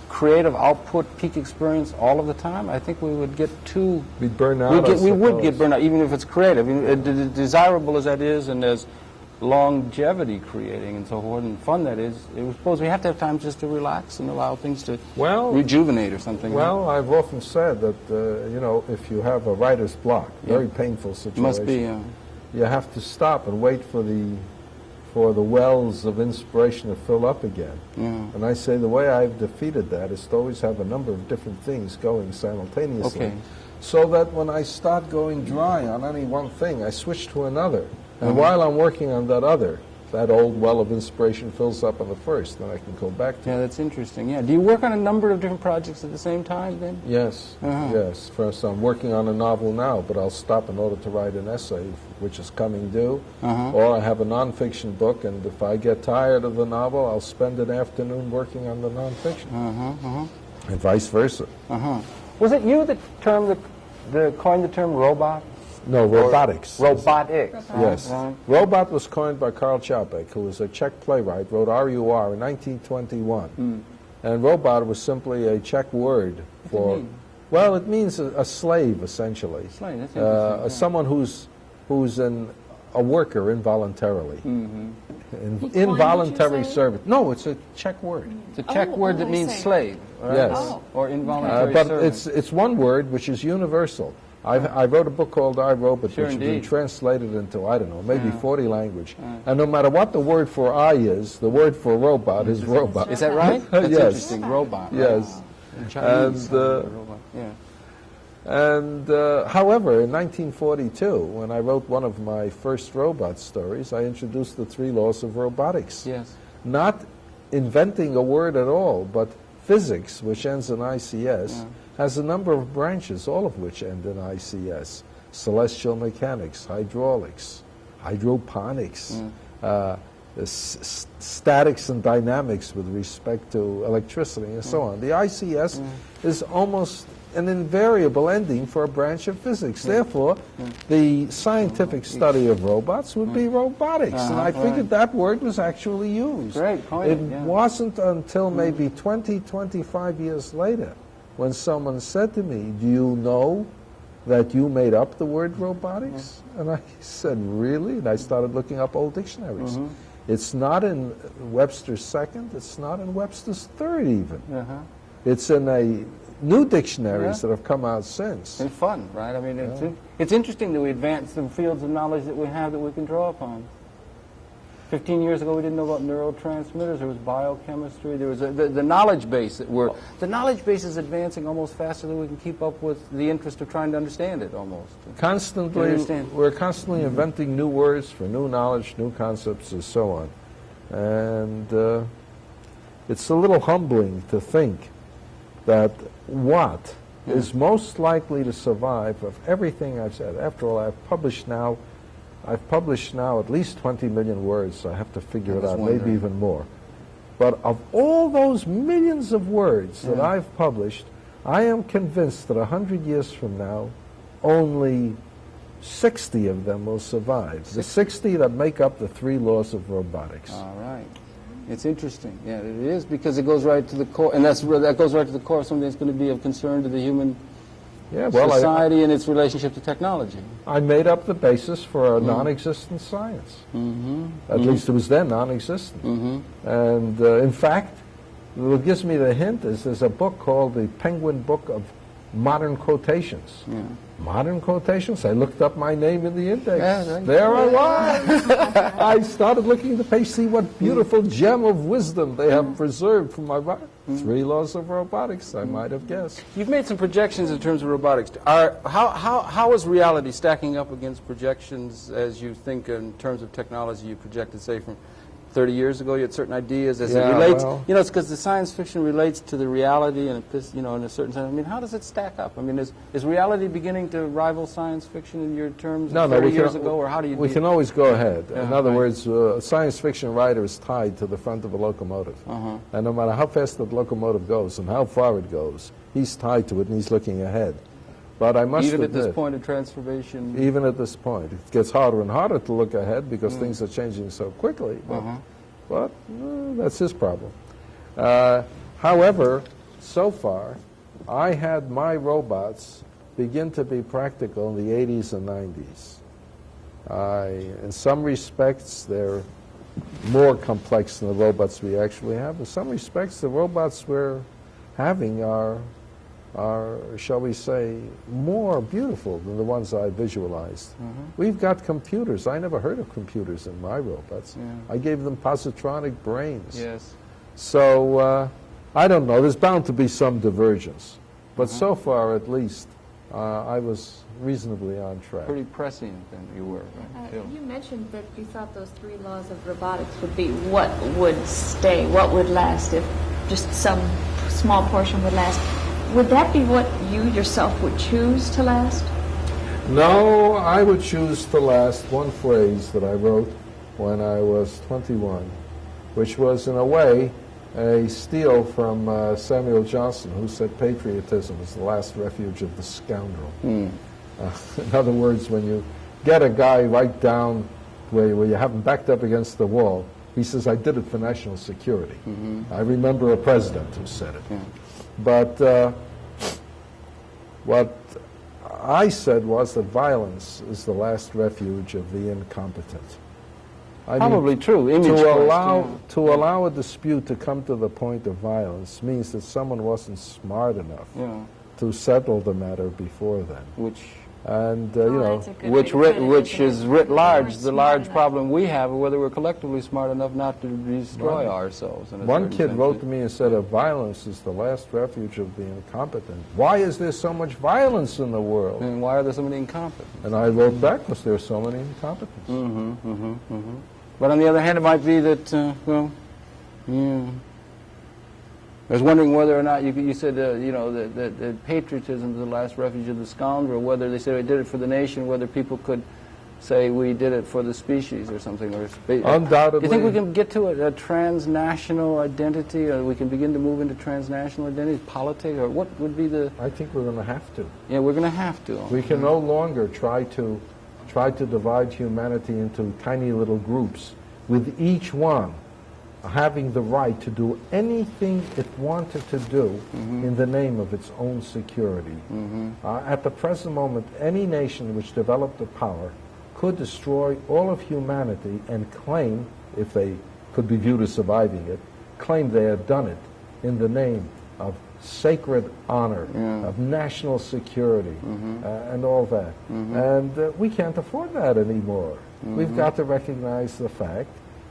creative output, peak experience all of the time? I think we would get too... We'd burn out, we would get burned out, even if it's creative. Desirable as that is, and as longevity creating and so forth, and fun that is, I suppose we have to have time just to relax and allow things to rejuvenate or something. Well, I've often said that, you know, if you have a writer's block, very painful situation, must be, you have to stop and wait for the wells of inspiration to fill up again. And I say the way I've defeated that is to always have a number of different things going simultaneously, so that when I start going dry on any one thing, I switch to another. And while I'm working on that other, that old well of inspiration fills up on the first, then I can go back to it. Yeah, that's interesting. Yeah. Do you work on a number of different projects at the same time then? Yes, yes. First, I'm working on a novel now, but I'll stop in order to write an essay, which is coming due. Or I have a nonfiction book, and if I get tired of the novel, I'll spend an afternoon working on the nonfiction. And vice versa. Was it you that coined the term robot? No, robotics. Robotics. Yes. Robot was coined by Karl Čapek, who was a Czech playwright, wrote R.U.R. in 1921. And robot was simply a Czech word for... Well, it means a slave, essentially. Slave, that's interesting. Someone who's a worker involuntarily. Involuntary service. No, it's a Czech word. It's a Czech word that means slave. Right? Yes. Or involuntary but service. it's one word which is universal. I wrote a book called I, Robot, which has been translated into, I don't know, maybe 40 languages. And no matter what the word for I is, the word for robot is robot. Is that right? That's Yes. interesting. Robot. Yes. Chinese, And, yeah. however, in 1942, when I wrote one of my first robot stories, I introduced the 3 laws of robotics. Yes. Not inventing a word at all, but physics, which ends in ICS, has a number of branches, all of which end in ICS. Celestial mechanics, hydraulics, hydroponics, statics and dynamics with respect to electricity and so on. The ICS is almost an invariable ending for a branch of physics. Therefore, the scientific study of robots would be robotics. And I figured that word was actually used. Great point. It wasn't until maybe 20, 25 years later when someone said to me, "Do you know that you made up the word robotics?" And I said, "Really?" And I started looking up old dictionaries. It's not in Webster's second, it's not in Webster's third even. It's in a new dictionaries that have come out since. It's fun, right? I mean, it's interesting that we advance the fields of knowledge that we have that we can draw upon. 15 years ago, we didn't know about neurotransmitters. There was biochemistry. There was the knowledge base the knowledge base is advancing almost faster than we can keep up with the interest of trying to understand it. Almost We're constantly inventing new words for new knowledge, new concepts, and so on. And it's a little humbling to think that what is most likely to survive of everything I've said. After all, I've published now at least 20 million words, so I have to figure it out, maybe even more. But of all those millions of words that I've published, I am convinced that 100 years from now, only 60 of them will survive. The 60 that make up the 3 laws of robotics. All right. It's interesting. Yeah, it is, because it goes right to the core, and that goes right to the core of something that's going to be of concern to the human society and its relationship to technology. I made up the basis for a non-existent science. At least it was then non-existent. And in fact, what gives me the hint is there's a book called the Penguin Book of Modern Quotations. Modern quotations? I looked up my name in the index. There I was. I started looking at the page, see what beautiful gem of wisdom they have preserved from my writing. 3 laws of robotics, I might have guessed. You've made some projections in terms of robotics. How is reality stacking up against projections as you think in terms of technology you projected, say, from 30 years ago, you had certain ideas as Yeah, it relates. well- You know, it's because the science fiction relates to the reality, and you know, in a certain sense. I mean, how does it stack up? I mean, is reality beginning to rival science fiction in your terms? No, 30 we years can, ago, or how do you? We can always go ahead. Yeah, in other right. words, a science fiction writer is tied to the front of a locomotive, and no matter how fast the locomotive goes and how far it goes, he's tied to it and he's looking ahead. But I must Even admit, at this point of transformation. even at this point, it gets harder and harder to look ahead because things are changing so quickly. But that's his problem. However, so far, I had my robots begin to be practical in the 80s and 90s. In some respects, they're more complex than the robots we actually have. In some respects, the robots we're having are, shall we say, more beautiful than the ones I visualized. We've got computers. I never heard of computers in my robots. I gave them positronic brains. Yes. So I don't know. There's bound to be some divergence. But so far, at least, I was reasonably on track. Pretty prescient then you were, right? Phil? You mentioned that you thought those 3 laws of robotics would be what would stay, what would last, if just some small portion would last. Would that be what you yourself would choose to last? No, I would choose to last one phrase that I wrote when I was 21, which was, in a way, a steal from Samuel Johnson, who said patriotism is the last refuge of the scoundrel. In other words, when you get a guy right down where you have him backed up against the wall, he says, I did it for national security. I remember a president who said it. But what I said was that violence is the last refuge of the incompetent. I mean, Probably true. Image to allow a dispute to come to the point of violence means that someone wasn't smart enough to settle the matter before then. Which And that's a good way to put it, which isn't is it? writ We large, weren't the smart large enough. problem we have, or whether we're collectively smart enough not to destroy ourselves. In a One certain kid sense. wrote to me and said, violence is the last refuge of the incompetent. Why is there so much violence in the world? And why are there so many incompetent? And I wrote back, because there are so many incompetents. But on the other hand, it might be that, I was wondering whether or not, you said, that patriotism is the last refuge of the scoundrel, whether they said we did it for the nation, whether people could say we did it for the species or something. Or Undoubtedly. Do you think we can get to a transnational identity, or we can begin to move into transnational identity, politics, or what would be the... I think we're going to have to. Yeah, we're going to have to. We can no longer try to divide humanity into tiny little groups, with each one having the right to do anything it wanted to do in the name of its own security. At the present moment, any nation which developed the power could destroy all of humanity and claim, if they could be viewed as surviving it, claim they had done it in the name of sacred honor, of national security, and all that. And we can't afford that anymore. We've got to recognize the fact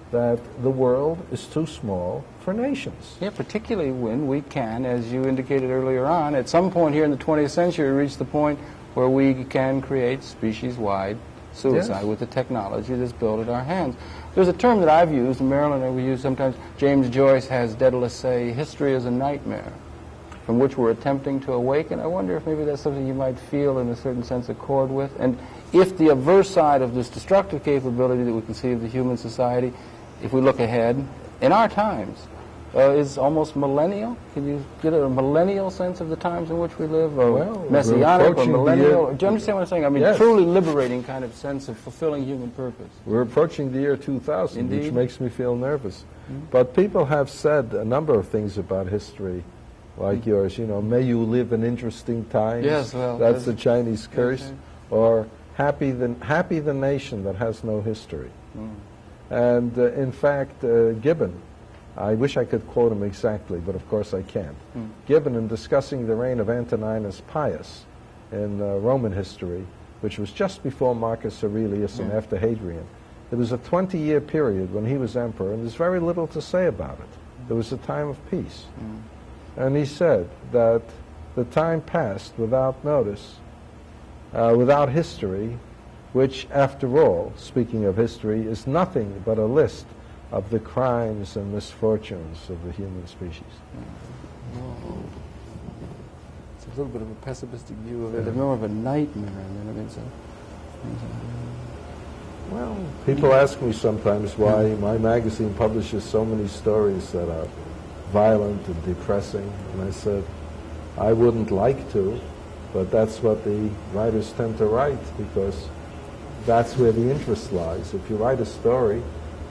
that the world is too small for nations. Yeah, particularly when we can, as you indicated earlier on, at some point here in the 20th century, reach the point where we can create species-wide suicide with the technology that's built at our hands. There's a term that I've used, in Maryland, and we use sometimes, James Joyce has Daedalus say, history is a nightmare from which we're attempting to awaken. I wonder if maybe that's something you might feel in a certain sense accord with. And if the averse side of this destructive capability that we can see of the human society, if we look ahead, in our times, is almost millennial? Can you get a millennial sense of the times in which we live? Or Well, messianic or we're millennial? approaching Do you understand what I'm saying? I mean, Yes. truly liberating kind of sense of fulfilling human purpose. We're approaching the year 2000, which Indeed. makes me feel nervous. But people have said a number of things about history, like yours, may you live in interesting times. Yes, well, that's the Chinese curse. okay. Or happy the nation that has no history. And in fact, Gibbon, I wish I could quote him exactly, but of course I can't. Gibbon, in discussing the reign of Antoninus Pius in Roman history, which was just before Marcus Aurelius and after Hadrian, there was a 20-year period when he was emperor, and there's very little to say about it. There was a time of peace. And he said that the time passed without notice, without history, which, after all, speaking of history, is nothing but a list of the crimes and misfortunes of the human species. It's a little bit of a pessimistic view of it. It's more of a nightmare. I mean, well, people ask me sometimes why my magazine publishes so many stories that are violent and depressing, and I said, I wouldn't like to, but that's what the writers tend to write, because that's where the interest lies. If you write a story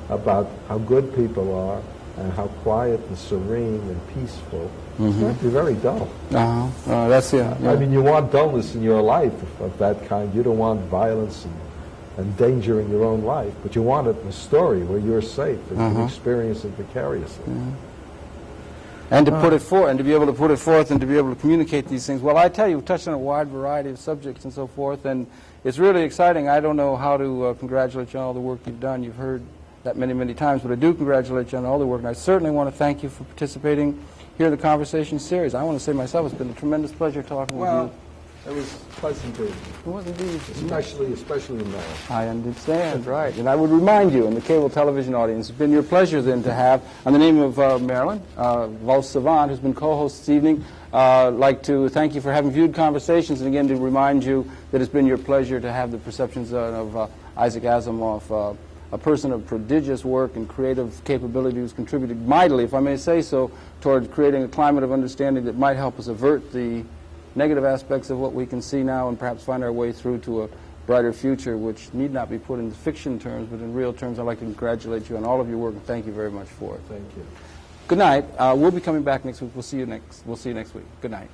about how good people are and how quiet and serene and peaceful, it's going to be very dull. That's I mean, you want dullness in your life of that kind. You don't want violence and danger in your own life, but you want it in a story where you're safe and you can experience it vicariously. And to put it forth, and to be able to put it forth, and to be able to communicate these things. Well, I tell you, we've touched on a wide variety of subjects and so forth, and it's really exciting. I don't know how to congratulate you on all the work you've done. You've heard that many, many times, but I do congratulate you on all the work, and I certainly want to thank you for participating here in the Conversation Series. I want to say myself, it's been a tremendous pleasure talking with you. It was pleasant to, It was indeed. especially now. I understand, right. And I would remind you, and the cable television audience, it's been your pleasure then to have, on the name of Marilyn Vos-Savant, who's been co-host this evening, like to thank you for having viewed Conversations, and again to remind you that it's been your pleasure to have the perceptions of Isaac Asimov, a person of prodigious work and creative capability who's contributed mightily, if I may say so, toward creating a climate of understanding that might help us avert the negative aspects of what we can see now and perhaps find our way through to a brighter future, which need not be put in fiction terms, but in real terms. I'd like to congratulate you on all of your work and thank you very much for it. Thank you. Good night. We'll be coming back next week. We'll see you next week. Good night.